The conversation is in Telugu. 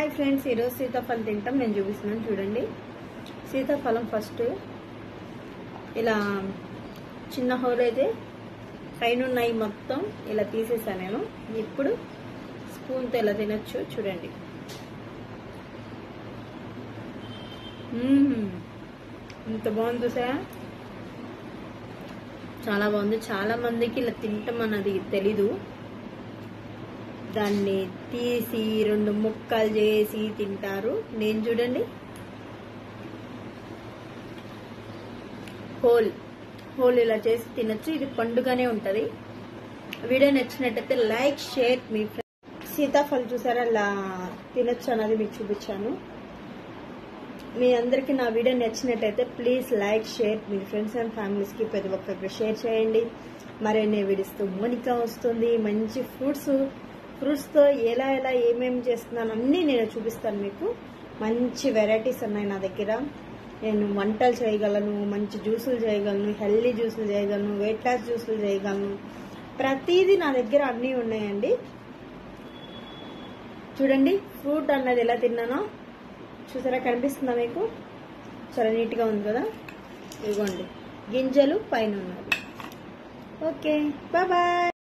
హాయ్ ఫ్రెండ్స్, ఈరోజు సీతాఫలం తింటాం. నేను చూపిస్తున్నాను చూడండి. సీతాఫలం ఫస్ట్ ఇలా చిన్న హోల్ అయితే పైన ఉన్నాయి మొత్తం ఇలా తీసేసాను నేను. ఇప్పుడు స్పూన్తో ఇలా తినొచ్చు చూడండి. ఇంత బాగుంది చూసారా, చాలా బాగుంది. చాలా మందికి ఇలా తింటాం అన్నది తెలీదు. దాన్ని తీసి 2 ముక్కలు చేసి తింటారు. నేను చూడండి హోల్ ఇలా చేసి తినొచ్చు. ఇది పండుగానే ఉంటది. వీడియో నచ్చినట్టయితే లైక్ షేర్. మీ సీతాఫలం చూసారా అలా తినొచ్చు అన్నది మీకు చూపించాను. మీ అందరికీ నా వీడియో నచ్చినట్టయితే please like share. Me friends and families కి ప్రతి ఒక్కరికి షేర్ చేయండి. మరిన్ని వీడియోస్తో మోనికా వస్తుంది. మంచి ఫ్రూట్స్ తో ఎలా ఏమేమి చేస్తున్నాను అన్నీ నేను చూపిస్తాను మీకు. మంచి వెరైటీస్ ఉన్నాయి నా దగ్గర. నేను వంటలు చేయగలను, మంచి జ్యూసులు చేయగలను, హెల్దీ జ్యూసులు చేయగలను, వెయిట్ లాస్ జ్యూసులు చేయగలను. ప్రతిదీ నా దగ్గర అన్నీ ఉన్నాయండి. చూడండి ఫ్రూట్ అన్నది ఎలా తిన్నానో చూసారా, కనిపిస్తుందా మీకు? చాలా నీట్గా ఉంది కదా. ఇదిగోండి గింజలు పైన ఉన్నది. Okay, bye.